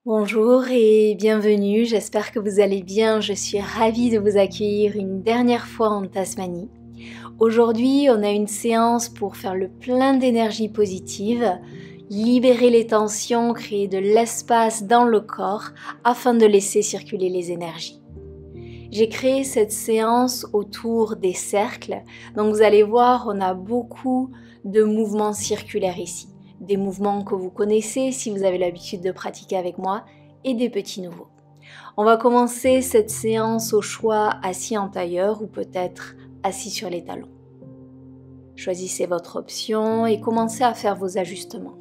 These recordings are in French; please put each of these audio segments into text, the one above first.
Bonjour et bienvenue, j'espère que vous allez bien, je suis ravie de vous accueillir une dernière fois en Tasmanie. Aujourd'hui, on a une séance pour faire le plein d'énergie positive, libérer les tensions, créer de l'espace dans le corps afin de laisser circuler les énergies. J'ai créé cette séance autour des cercles, donc vous allez voir, on a beaucoup de mouvements circulaires ici. Des mouvements que vous connaissez si vous avez l'habitude de pratiquer avec moi et des petits nouveaux. On va commencer cette séance au choix assis en tailleur ou peut-être assis sur les talons. Choisissez votre option et commencez à faire vos ajustements.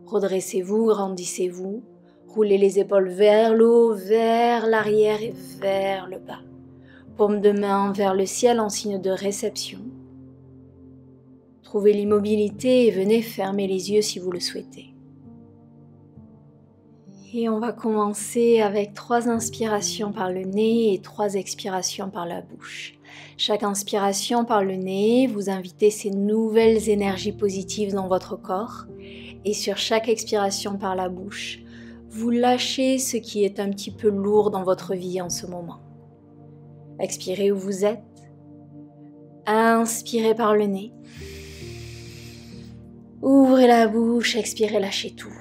Redressez-vous, grandissez-vous, roulez les épaules vers le haut, vers l'arrière et vers le bas. Paume de main vers le ciel en signe de réception. Trouvez l'immobilité et venez fermer les yeux si vous le souhaitez. Et on va commencer avec 3 inspirations par le nez et 3 expirations par la bouche. Chaque inspiration par le nez, vous invitez ces nouvelles énergies positives dans votre corps. Et sur chaque expiration par la bouche, vous lâchez ce qui est un petit peu lourd dans votre vie en ce moment. Expirez où vous êtes. Inspirez par le nez. Ouvrez la bouche, expirez, lâchez tout.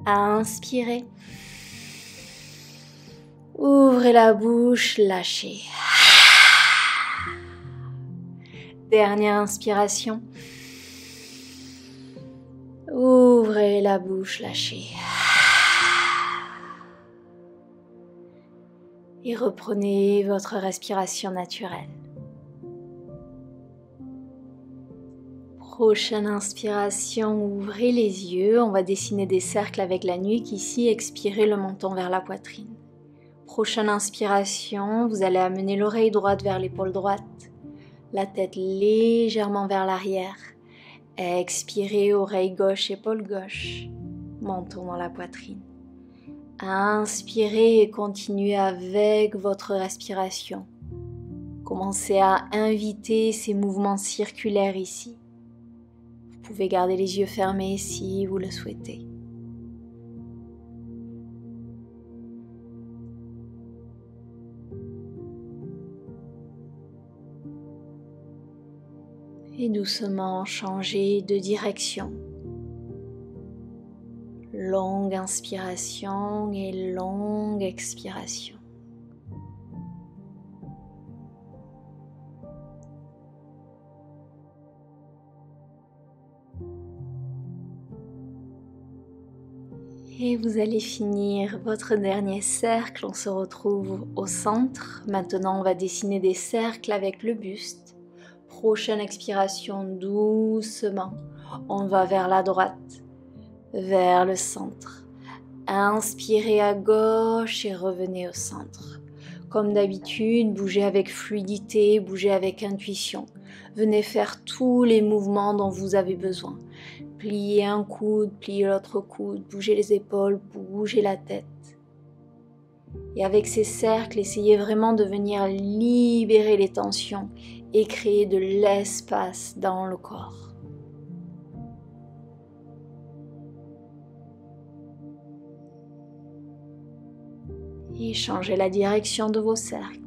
Inspirez. Ouvrez la bouche, lâchez. Dernière inspiration. Ouvrez la bouche, lâchez. Et reprenez votre respiration naturelle. Prochaine inspiration, ouvrez les yeux. On va dessiner des cercles avec la nuque ici. Expirez le menton vers la poitrine. Prochaine inspiration, vous allez amener l'oreille droite vers l'épaule droite. La tête légèrement vers l'arrière. Expirez, oreille gauche, épaule gauche. Menton dans la poitrine. Inspirez et continuez avec votre respiration. Commencez à inviter ces mouvements circulaires ici. Vous pouvez garder les yeux fermés si vous le souhaitez. Et doucement changez de direction. Longue inspiration et longue expiration. Et vous allez finir votre dernier cercle, on se retrouve au centre. Maintenant, on va dessiner des cercles avec le buste. Prochaine expiration, doucement, on va vers la droite, vers le centre. Inspirez à gauche et revenez au centre. Comme d'habitude, bougez avec fluidité, bougez avec intuition. Venez faire tous les mouvements dont vous avez besoin. Pliez un coude, pliez l'autre coude, bougez les épaules, bougez la tête. Et avec ces cercles, essayez vraiment de venir libérer les tensions et créer de l'espace dans le corps. Et changez la direction de vos cercles.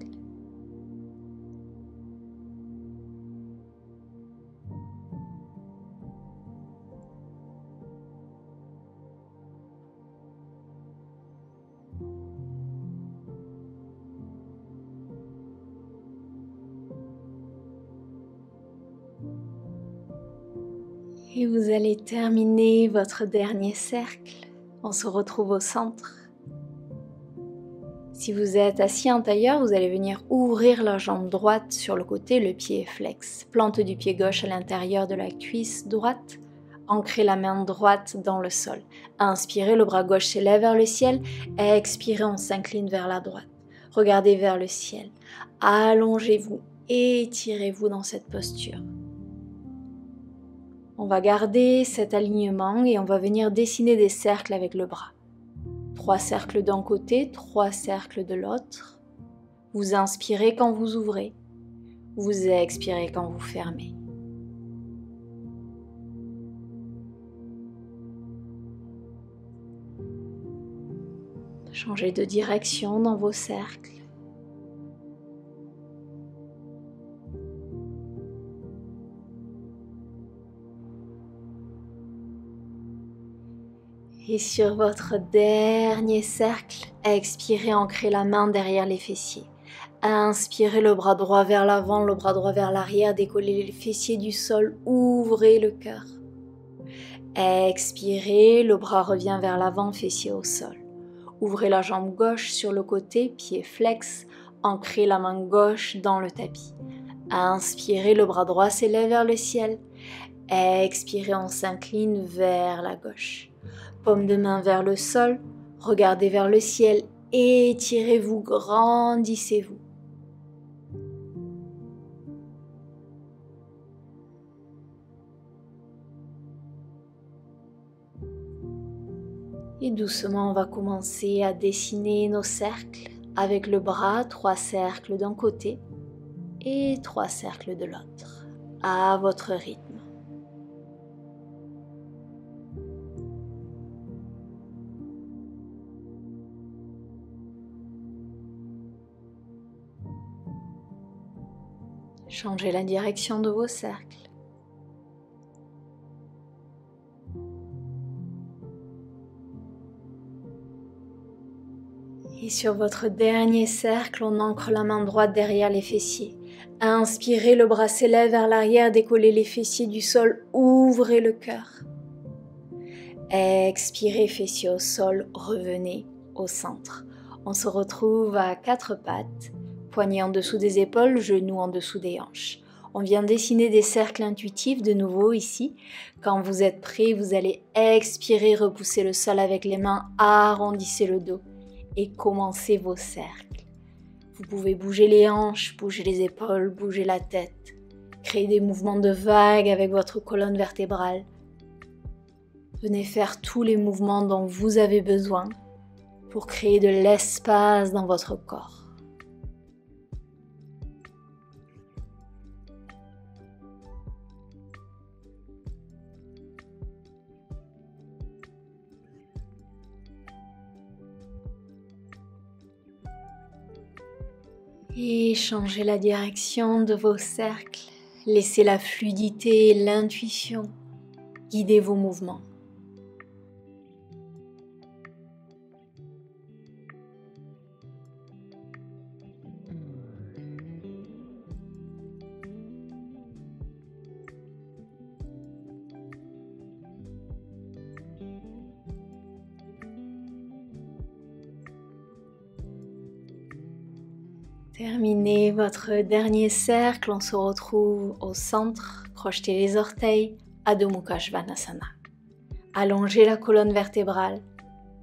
Et vous allez terminer votre dernier cercle. On se retrouve au centre. Si vous êtes assis en tailleur, vous allez venir ouvrir la jambe droite sur le côté, le pied est flex. Plante du pied gauche à l'intérieur de la cuisse droite. Ancrez la main droite dans le sol. Inspirez, le bras gauche s'élève vers le ciel. Expirez, on s'incline vers la droite. Regardez vers le ciel. Allongez-vous, étirez-vous dans cette posture. On va garder cet alignement et on va venir dessiner des cercles avec le bras. 3 cercles d'un côté, 3 cercles de l'autre. Vous inspirez quand vous ouvrez. Vous expirez quand vous fermez. Changez de direction dans vos cercles. Et sur votre dernier cercle, expirez, ancrez la main derrière les fessiers. Inspirez le bras droit vers l'avant, le bras droit vers l'arrière, décollez les fessiers du sol, ouvrez le cœur. Expirez, le bras revient vers l'avant, fessier au sol. Ouvrez la jambe gauche sur le côté, pied flex, ancrez la main gauche dans le tapis. Inspirez, le bras droit s'élève vers le ciel. Expirez, on s'incline vers la gauche. Paume de main vers le sol, regardez vers le ciel, étirez-vous, grandissez-vous. Et doucement, on va commencer à dessiner nos cercles avec le bras, 3 cercles d'un côté et 3 cercles de l'autre, à votre rythme. Changez la direction de vos cercles. Et sur votre dernier cercle, on ancre la main droite derrière les fessiers. Inspirez, le bras s'élève vers l'arrière, décollez les fessiers du sol, ouvrez le cœur. Expirez, fessiers au sol, revenez au centre. On se retrouve à 4 pattes, poignets en dessous des épaules, genoux en dessous des hanches. On vient dessiner des cercles intuitifs de nouveau ici. Quand vous êtes prêts, vous allez expirer, repousser le sol avec les mains, arrondissez le dos et commencez vos cercles. Vous pouvez bouger les hanches, bouger les épaules, bouger la tête. Créer des mouvements de vagues avec votre colonne vertébrale. Venez faire tous les mouvements dont vous avez besoin pour créer de l'espace dans votre corps. Et changez la direction de vos cercles. Laissez la fluidité et l'intuition guider vos mouvements. Terminez votre dernier cercle, on se retrouve au centre, crochetez les orteils, Adho Mukha Svanasana. Allongez la colonne vertébrale,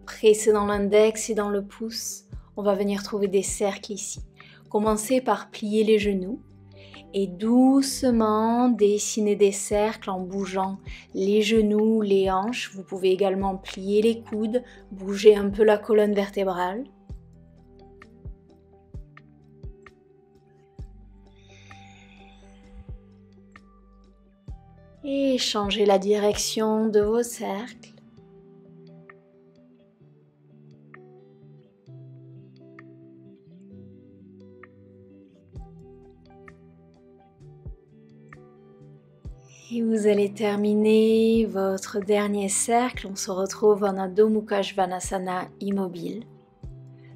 pressez dans l'index et dans le pouce, on va venir trouver des cercles ici. Commencez par plier les genoux et doucement dessiner des cercles en bougeant les genoux, les hanches. Vous pouvez également plier les coudes, bouger un peu la colonne vertébrale. Et changez la direction de vos cercles. Et vous allez terminer votre dernier cercle. On se retrouve en Adho Mukha Svanasana immobile.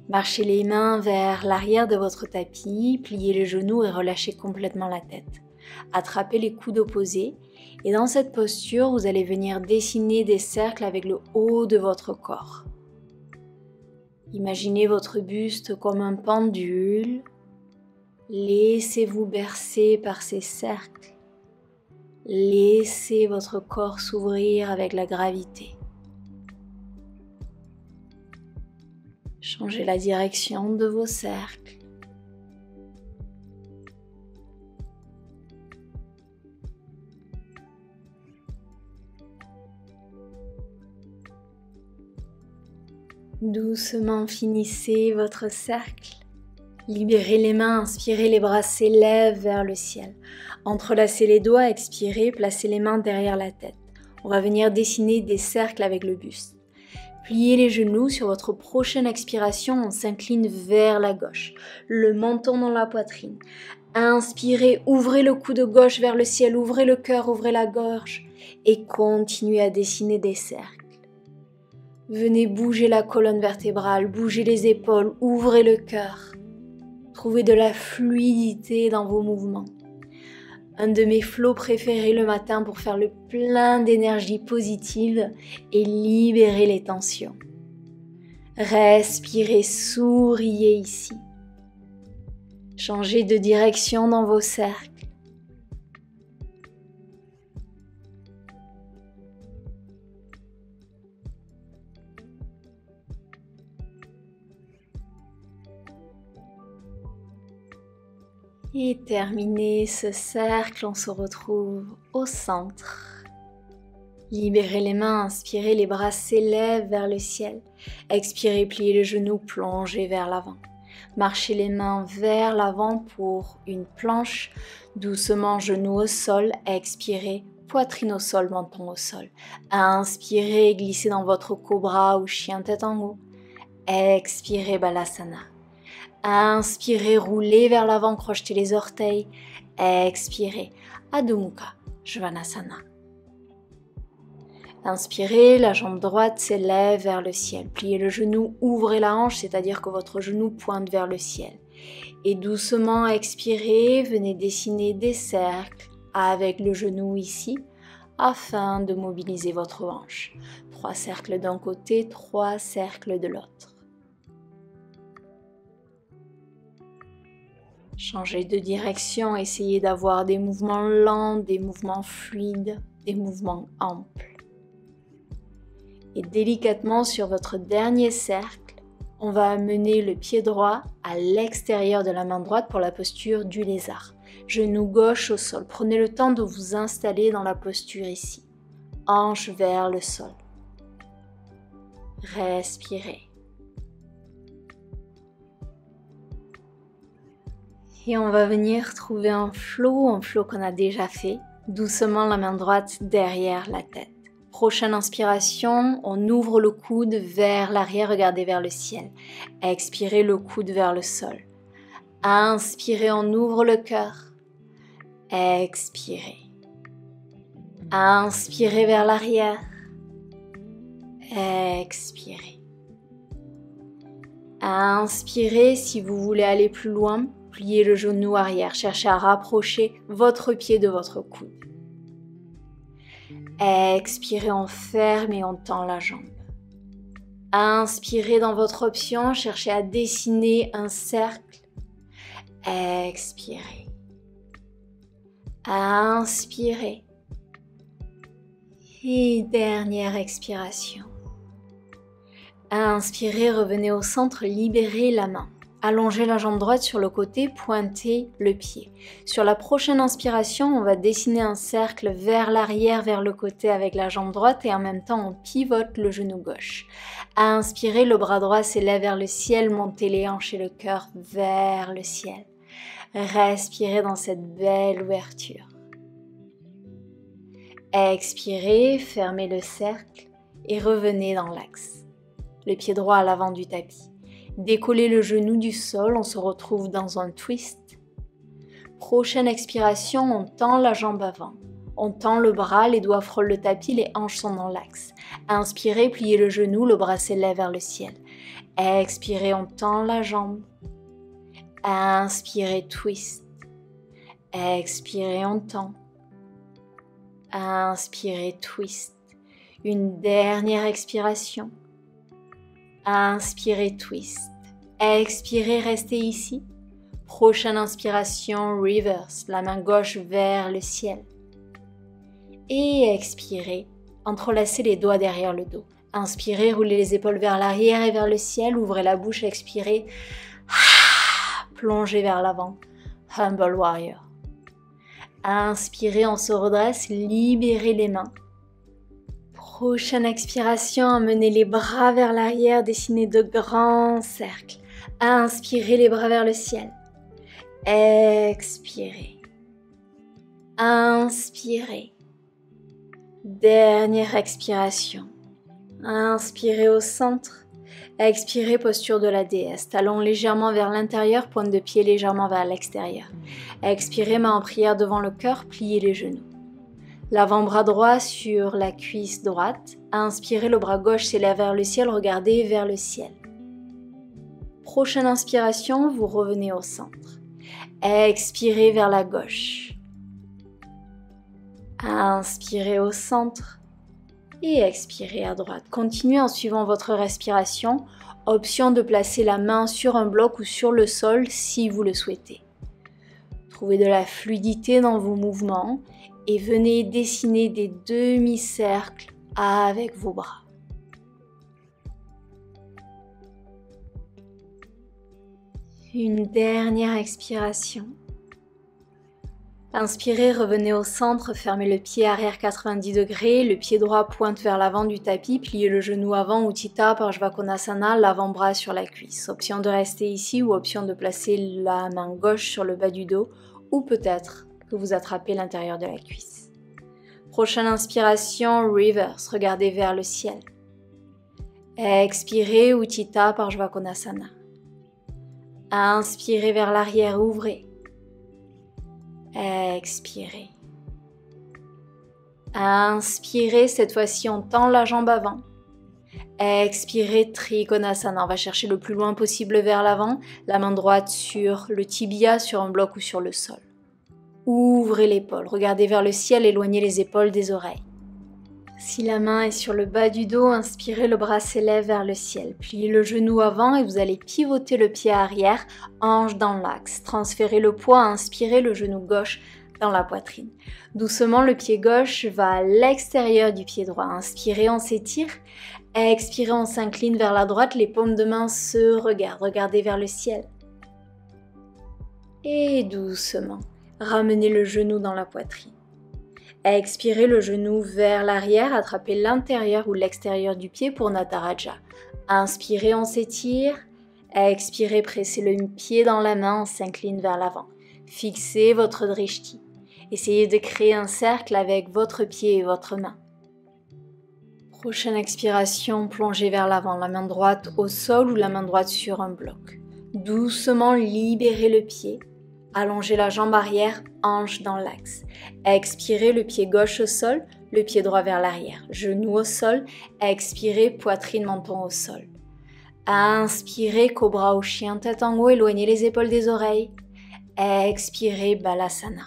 Marchez les mains vers l'arrière de votre tapis, pliez les genoux et relâchez complètement la tête. Attrapez les coudes opposés et dans cette posture, vous allez venir dessiner des cercles avec le haut de votre corps. Imaginez votre buste comme un pendule. Laissez-vous bercer par ces cercles. Laissez votre corps s'ouvrir avec la gravité. Changez la direction de vos cercles. Doucement finissez votre cercle. Libérez les mains, inspirez, les bras s'élèvent vers le ciel. Entrelacez les doigts, expirez, placez les mains derrière la tête. On va venir dessiner des cercles avec le buste. Pliez les genoux. Sur votre prochaine expiration, on s'incline vers la gauche, le menton dans la poitrine. Inspirez, ouvrez le coude gauche vers le ciel, ouvrez le cœur, ouvrez la gorge et continuez à dessiner des cercles. Venez bouger la colonne vertébrale, bougez les épaules, ouvrez le cœur. Trouvez de la fluidité dans vos mouvements. Un de mes flows préférés le matin pour faire le plein d'énergie positive et libérer les tensions. Respirez, souriez ici. Changez de direction dans vos cercles. Et terminé ce cercle, on se retrouve au centre. Libérez les mains, inspirez, les bras s'élèvent vers le ciel. Expirez, pliez le genou, plongez vers l'avant. Marchez les mains vers l'avant pour une planche. Doucement, genoux au sol. Expirez, poitrine au sol, menton au sol. Inspirez, glissez dans votre cobra ou chien tête en haut. Expirez, balasana. Inspirez, roulez vers l'avant, crochetez les orteils. Expirez, Adho Mukha Svanasana. Inspirez, la jambe droite s'élève vers le ciel. Pliez le genou, ouvrez la hanche, c'est-à-dire que votre genou pointe vers le ciel. Et doucement expirez, venez dessiner des cercles avec le genou ici, afin de mobiliser votre hanche. 3 cercles d'un côté, 3 cercles de l'autre. Changez de direction, essayez d'avoir des mouvements lents, des mouvements fluides, des mouvements amples. Et délicatement sur votre dernier cercle, on va amener le pied droit à l'extérieur de la main droite pour la posture du lézard. Genou gauche au sol. Prenez le temps de vous installer dans la posture ici. Hanche vers le sol. Respirez. Et on va venir trouver un flow qu'on a déjà fait. Doucement la main droite derrière la tête. Prochaine inspiration, on ouvre le coude vers l'arrière, regardez vers le ciel. Expirez, le coude vers le sol. Inspirez, on ouvre le cœur. Expirez. Inspirez vers l'arrière. Expirez. Inspirez, si vous voulez aller plus loin, pliez le genou arrière. Cherchez à rapprocher votre pied de votre coude. Expirez, on ferme et on tend la jambe. Inspirez dans votre option, cherchez à dessiner un cercle. Expirez. Inspirez. Et dernière expiration. Inspirez, revenez au centre, libérez la main. Allongez la jambe droite sur le côté, pointez le pied. Sur la prochaine inspiration, on va dessiner un cercle vers l'arrière, vers le côté avec la jambe droite et en même temps on pivote le genou gauche. Inspirez, le bras droit s'élève vers le ciel, montez les hanches et le cœur vers le ciel. Respirez dans cette belle ouverture. Expirez, fermez le cercle et revenez dans l'axe. Le pied droit à l'avant du tapis. Décollez le genou du sol, on se retrouve dans un twist. Prochaine expiration, on tend la jambe avant. On tend le bras, les doigts frôlent le tapis, les hanches sont dans l'axe. Inspirez, pliez le genou, le bras s'élève vers le ciel. Expirez, on tend la jambe. Inspirez, twist. Expirez, on tend. Inspirez, twist. Une dernière expiration. Inspirez, twist. Expirez, restez ici. Prochaine inspiration, reverse, la main gauche vers le ciel. Et expirez, entrelacez les doigts derrière le dos. Inspirez, roulez les épaules vers l'arrière et vers le ciel. Ouvrez la bouche, expirez. Plongez vers l'avant. Humble warrior. Inspirez, on se redresse, libérez les mains. Prochaine expiration, amenez les bras vers l'arrière, dessinez de grands cercles. Inspirez les bras vers le ciel. Expirez. Inspirez. Dernière expiration. Inspirez au centre. Expirez, posture de la déesse. Talons légèrement vers l'intérieur, pointe de pied légèrement vers l'extérieur. Expirez, main en prière devant le cœur, pliez les genoux. L'avant-bras droit sur la cuisse droite. Inspirez, le bras gauche s'élève vers le ciel, regardez vers le ciel. Prochaine inspiration, vous revenez au centre. Expirez vers la gauche. Inspirez au centre et expirez à droite. Continuez en suivant votre respiration. Option de placer la main sur un bloc ou sur le sol si vous le souhaitez. Trouvez de la fluidité dans vos mouvements et venez dessiner des demi-cercles avec vos bras. Une dernière expiration. Inspirez, revenez au centre, fermez le pied arrière 90 degrés, le pied droit pointe vers l'avant du tapis, pliez le genou avant, Utthita Parshvakonasana, l'avant-bras sur la cuisse. Option de rester ici ou option de placer la main gauche sur le bas du dos ou peut-être que vous attrapez l'intérieur de la cuisse. Prochaine inspiration, reverse, regardez vers le ciel. Expirez, Utthita Parshvakonasana. Inspirez vers l'arrière, ouvrez. Expirez. Inspirez, cette fois-ci on tend la jambe avant. Expirez, Trikonasana. On va chercher le plus loin possible vers l'avant. La main droite sur le tibia, sur un bloc ou sur le sol. Ouvrez l'épaule, regardez vers le ciel, éloignez les épaules des oreilles. Si la main est sur le bas du dos, inspirez, le bras s'élève vers le ciel. Pliez le genou avant et vous allez pivoter le pied arrière, hanche dans l'axe. Transférez le poids, inspirez le genou gauche dans la poitrine. Doucement, le pied gauche va à l'extérieur du pied droit. Inspirez, on s'étire. Expirez, on s'incline vers la droite. Les paumes de main se regardent. Regardez vers le ciel. Et doucement, ramenez le genou dans la poitrine. Expirez, le genou vers l'arrière, attrapez l'intérieur ou l'extérieur du pied pour Nataraja. Inspirez, on s'étire. Expirez, pressez le pied dans la main, on s'incline vers l'avant. Fixez votre drishti. Essayez de créer un cercle avec votre pied et votre main. Prochaine expiration, plongez vers l'avant, la main droite au sol ou la main droite sur un bloc. Doucement, libérez le pied. Allongez la jambe arrière, hanche dans l'axe. Expirez, le pied gauche au sol, le pied droit vers l'arrière. Genou au sol. Expirez, poitrine, menton au sol. Inspirez, cobra au chien, tête en haut, éloignez les épaules des oreilles. Expirez, balasana.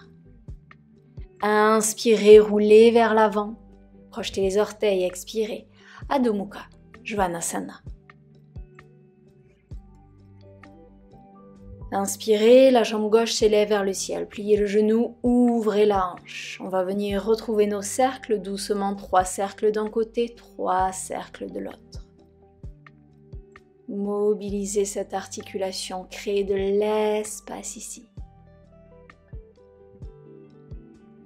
Inspirez, roulez vers l'avant. Projetez les orteils, expirez. Adho Mukha, Svanasana. Inspirez, la jambe gauche s'élève vers le ciel. Pliez le genou, ouvrez la hanche. On va venir retrouver nos cercles doucement. 3 cercles d'un côté, 3 cercles de l'autre. Mobilisez cette articulation, créez de l'espace ici.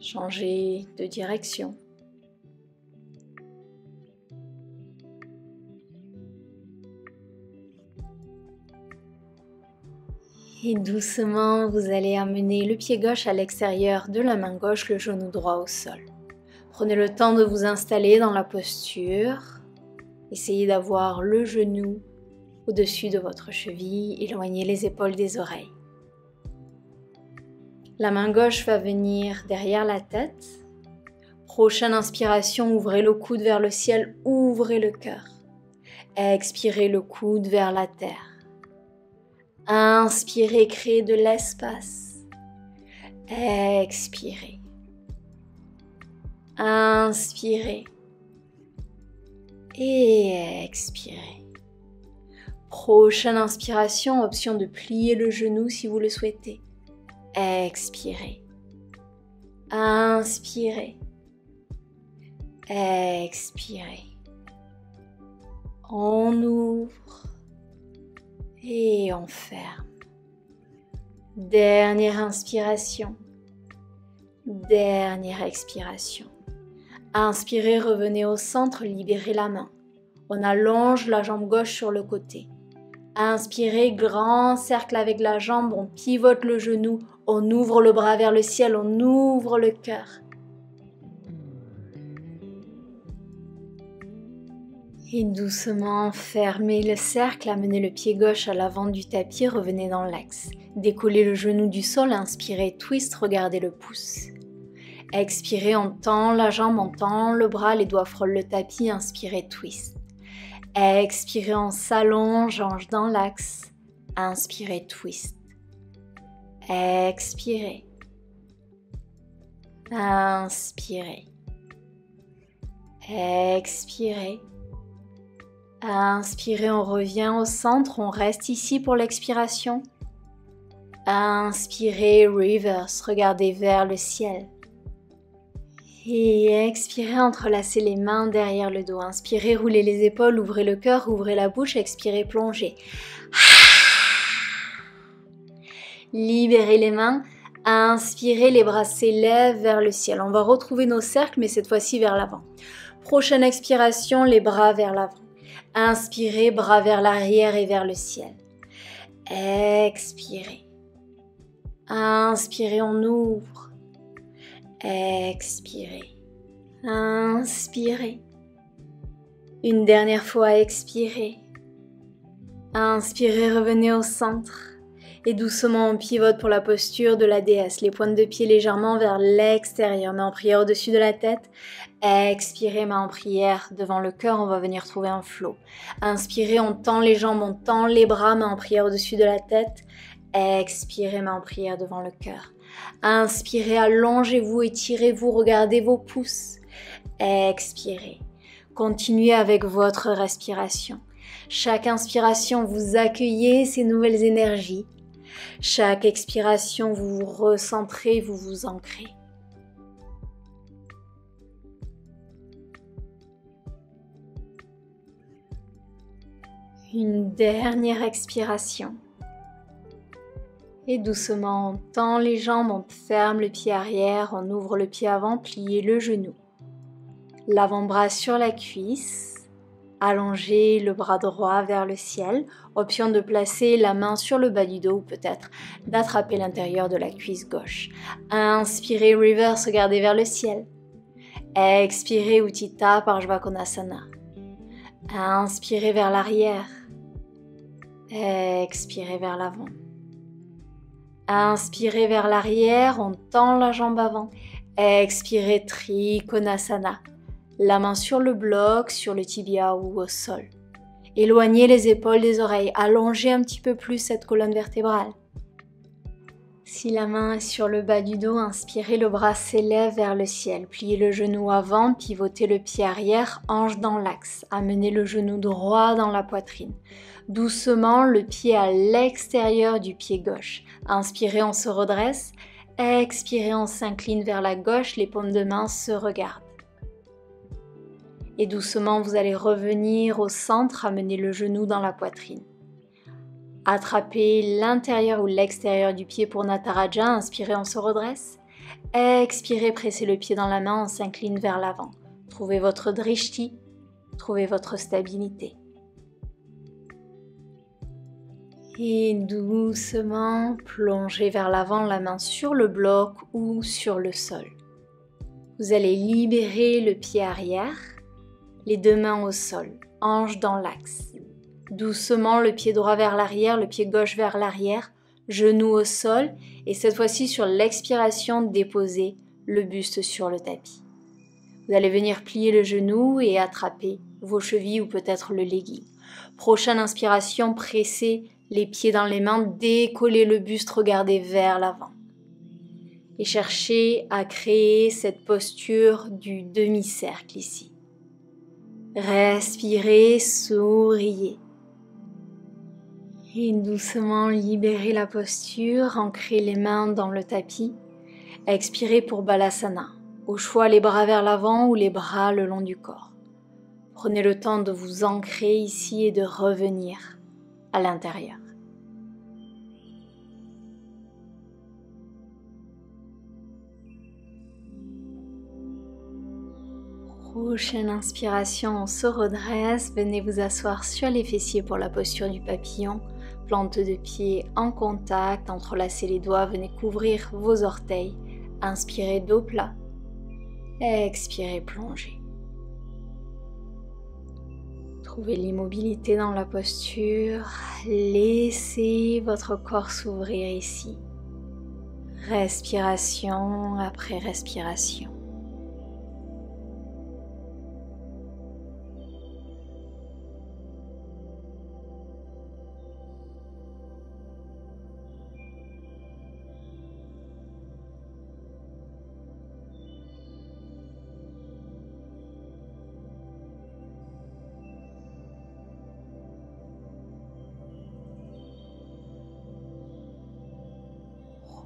Changez de direction. Et doucement, vous allez amener le pied gauche à l'extérieur de la main gauche, le genou droit au sol. Prenez le temps de vous installer dans la posture. Essayez d'avoir le genou au-dessus de votre cheville, éloignez les épaules des oreilles. La main gauche va venir derrière la tête. Prochaine inspiration, ouvrez le coude vers le ciel, ouvrez le cœur. Expirez le coude vers la terre. Inspirez, créez de l'espace. Expirez. Inspirez. Et expirez. Prochaine inspiration, option de plier le genou si vous le souhaitez. Expirez. Inspirez. Expirez. On ouvre. Et on ferme. Dernière inspiration. Dernière expiration. Inspirez, revenez au centre, libérez la main. On allonge la jambe gauche sur le côté. Inspirez, grand cercle avec la jambe, on pivote le genou, on ouvre le bras vers le ciel, on ouvre le cœur. Et doucement, fermez le cercle, amenez le pied gauche à l'avant du tapis, revenez dans l'axe. Décollez le genou du sol, inspirez, twist, regardez le pouce. Expirez, on tend la jambe, on tend le bras, les doigts frôlent le tapis, inspirez, twist. Expirez, on s'allonge, ange dans l'axe, inspirez, twist. Expirez. Inspirez. Expirez. Inspirez, on revient au centre, on reste ici pour l'expiration. Inspirez, reverse, regardez vers le ciel. Et expirez, entrelacez les mains derrière le dos. Inspirez, roulez les épaules, ouvrez le cœur, ouvrez la bouche, expirez, plongez. Libérez les mains. Inspirez, les bras s'élèvent vers le ciel. On va retrouver nos cercles, mais cette fois-ci vers l'avant. Prochaine expiration, les bras vers l'avant. Inspirez, bras vers l'arrière et vers le ciel. Expirez. Inspirez, on ouvre. Expirez. Inspirez. Une dernière fois, expirez. Inspirez, revenez au centre. Et doucement, on pivote pour la posture de la déesse. Les pointes de pied légèrement vers l'extérieur. Main en prière au-dessus de la tête. Expirez, main en prière devant le cœur. On va venir trouver un flow. Inspirez, on tend les jambes, on tend les bras. Main en prière au-dessus de la tête. Expirez, main en prière devant le cœur. Inspirez, allongez-vous, étirez-vous, regardez vos pouces. Expirez. Continuez avec votre respiration. Chaque inspiration, vous accueillez ces nouvelles énergies. Chaque expiration, vous vous recentrez, vous vous ancrez. Une dernière expiration. Et doucement, on tend les jambes, on ferme le pied arrière, on ouvre le pied avant, pliez le genou. L'avant-bras sur la cuisse. Allongez le bras droit vers le ciel, option de placer la main sur le bas du dos ou peut-être d'attraper l'intérieur de la cuisse gauche. Inspirez, reverse, regardez vers le ciel. Expirez, Utthita Parshva Konasana. Inspirez vers l'arrière. Expirez vers l'avant. Inspirez vers l'arrière, on tend la jambe avant. Expirez, Trikonasana. La main sur le bloc, sur le tibia ou au sol. Éloignez les épaules des oreilles, allongez un petit peu plus cette colonne vertébrale. Si la main est sur le bas du dos, inspirez, le bras s'élève vers le ciel. Pliez le genou avant, pivotez le pied arrière, hanche dans l'axe. Amenez le genou droit dans la poitrine. Doucement, le pied à l'extérieur du pied gauche. Inspirez, on se redresse. Expirez, on s'incline vers la gauche, les paumes de main se regardent. Et doucement, vous allez revenir au centre, amener le genou dans la poitrine. Attrapez l'intérieur ou l'extérieur du pied pour Nataraja. Inspirez, on se redresse. Expirez, pressez le pied dans la main, on s'incline vers l'avant. Trouvez votre drishti, trouvez votre stabilité. Et doucement, plongez vers l'avant, la main sur le bloc ou sur le sol. Vous allez libérer le pied arrière. Les deux mains au sol, hanche dans l'axe. Doucement, le pied droit vers l'arrière, le pied gauche vers l'arrière, genou au sol. Et cette fois-ci, sur l'expiration, déposez le buste sur le tapis. Vous allez venir plier le genou et attraper vos chevilles ou peut-être le legging. Prochaine inspiration, pressez les pieds dans les mains, décollez le buste, regardez vers l'avant. Et cherchez à créer cette posture du demi-cercle ici. Respirez, souriez. Et doucement libérez la posture, ancrez les mains dans le tapis. Expirez pour Balasana. Au choix, les bras vers l'avant ou les bras le long du corps. Prenez le temps de vous ancrer ici et de revenir à l'intérieur. Prochaine inspiration, on se redresse, venez vous asseoir sur les fessiers pour la posture du papillon. Plante de pied en contact, entrelacez les doigts, venez couvrir vos orteils. Inspirez, dos plat. Expirez, plongez. Trouvez l'immobilité dans la posture. Laissez votre corps s'ouvrir ici. Respiration après respiration.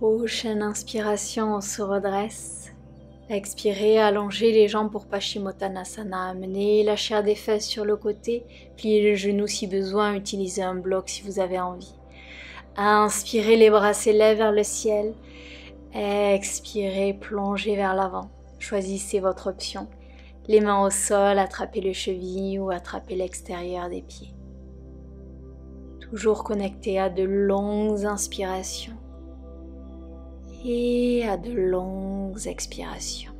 Prochaine inspiration, on se redresse. Expirez, allongez les jambes pour Paschimottanasana. Amenez la chair des fesses sur le côté. Pliez le genou si besoin. Utilisez un bloc si vous avez envie. Inspirez, les bras s'élèvent vers le ciel. Expirez, plongez vers l'avant. Choisissez votre option. Les mains au sol, attrapez les chevilles ou attrapez l'extérieur des pieds. Toujours connecté à de longues inspirations et à de longues expirations.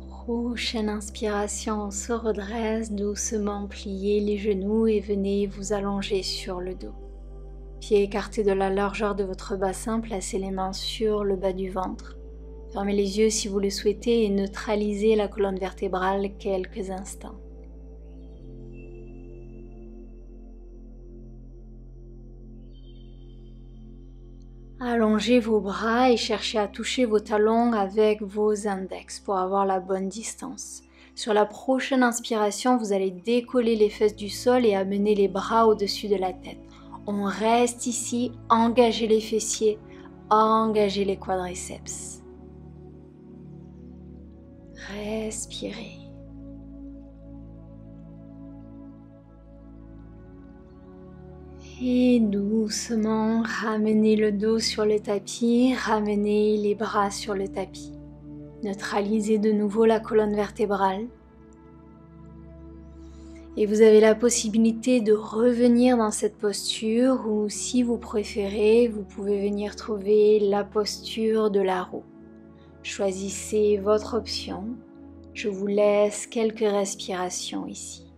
Prochaine inspiration, on se redresse doucement, pliez les genoux et venez vous allonger sur le dos. Pieds écartés de la largeur de votre bassin, placez les mains sur le bas du ventre. Fermez les yeux si vous le souhaitez et neutralisez la colonne vertébrale quelques instants. Allongez vos bras et cherchez à toucher vos talons avec vos index pour avoir la bonne distance. Sur la prochaine inspiration, vous allez décoller les fesses du sol et amener les bras au-dessus de la tête. On reste ici, engagez les fessiers, engagez les quadriceps. Respirez. Et doucement, ramenez le dos sur le tapis, ramenez les bras sur le tapis. Neutralisez de nouveau la colonne vertébrale. Et vous avez la possibilité de revenir dans cette posture ou si vous préférez, vous pouvez venir trouver la posture de la roue. Choisissez votre option. Je vous laisse quelques respirations ici.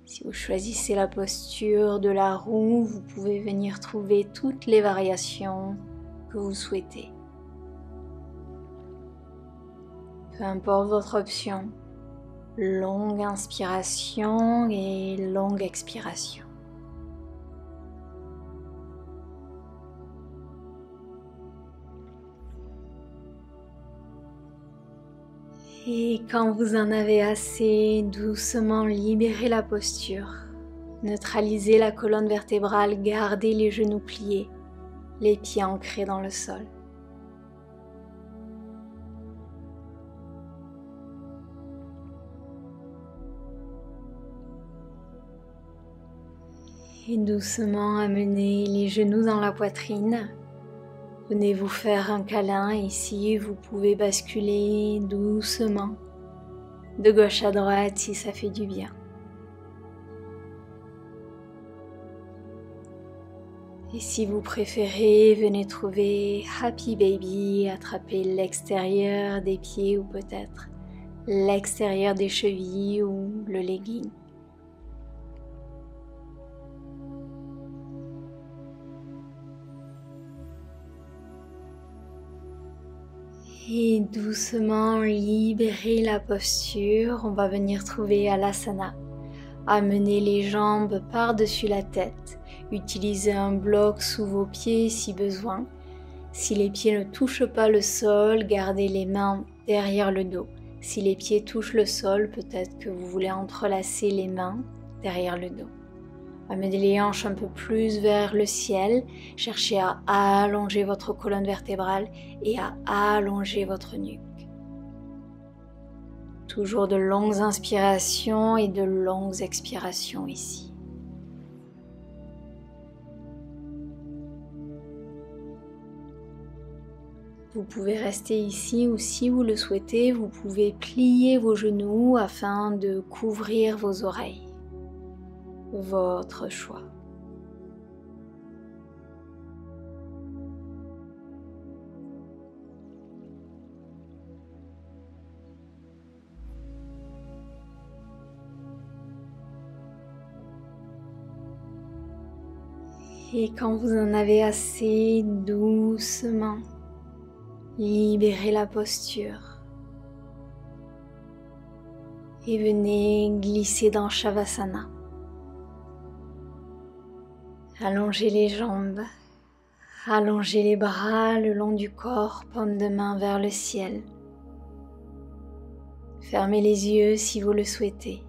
Si vous choisissez la posture de la roue, vous pouvez venir trouver toutes les variations que vous souhaitez. Peu importe votre option. Longue inspiration et longue expiration. Et quand vous en avez assez, doucement libérez la posture. Neutralisez la colonne vertébrale, gardez les genoux pliés, les pieds ancrés dans le sol. Et doucement amenez les genoux dans la poitrine. Venez vous faire un câlin. Ici, vous pouvez basculer doucement de gauche à droite si ça fait du bien. Et si vous préférez, venez trouver Happy Baby, attrapez l'extérieur des pieds ou peut-être l'extérieur des chevilles ou le legging. Et doucement libérez la posture, on va venir trouver Alasana. Amenez les jambes par-dessus la tête, utilisez un bloc sous vos pieds si besoin. Si les pieds ne touchent pas le sol, gardez les mains derrière le dos. Si les pieds touchent le sol, peut-être que vous voulez entrelacer les mains derrière le dos. Amenez les hanches un peu plus vers le ciel. Cherchez à allonger votre colonne vertébrale et à allonger votre nuque. Toujours de longues inspirations et de longues expirations ici. Vous pouvez rester ici ou si vous le souhaitez, vous pouvez plier vos genoux afin de couvrir vos oreilles. Votre choix. Et quand vous en avez assez, doucement, libérez la posture et venez glisser dans Shavasana. Allongez les jambes, allongez les bras le long du corps, paume de main vers le ciel. Fermez les yeux si vous le souhaitez.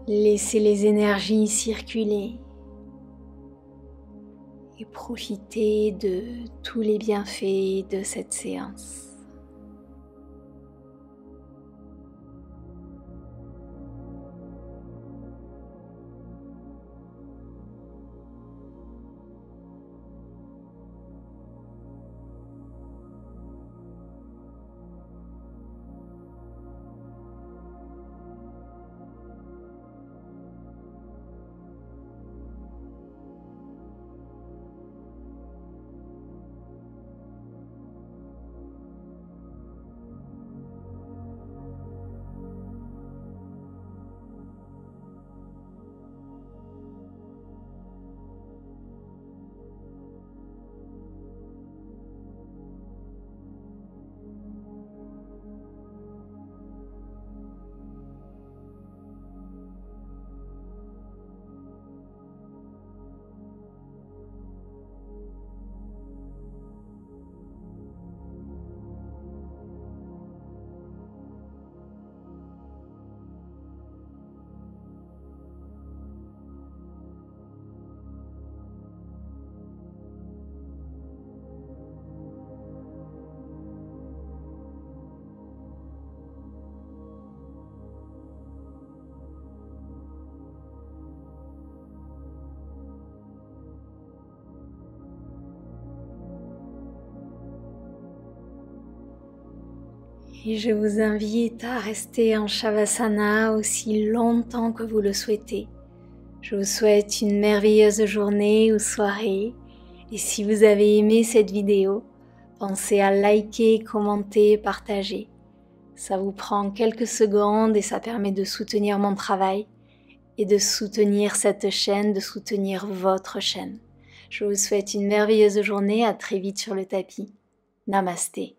Laissez les énergies circuler et profitez de tous les bienfaits de cette séance. Et je vous invite à rester en Shavasana aussi longtemps que vous le souhaitez. Je vous souhaite une merveilleuse journée ou soirée. Et si vous avez aimé cette vidéo, pensez à liker, commenter, partager. Ça vous prend quelques secondes et ça permet de soutenir mon travail et de soutenir cette chaîne, de soutenir votre chaîne. Je vous souhaite une merveilleuse journée, à très vite sur le tapis. Namasté.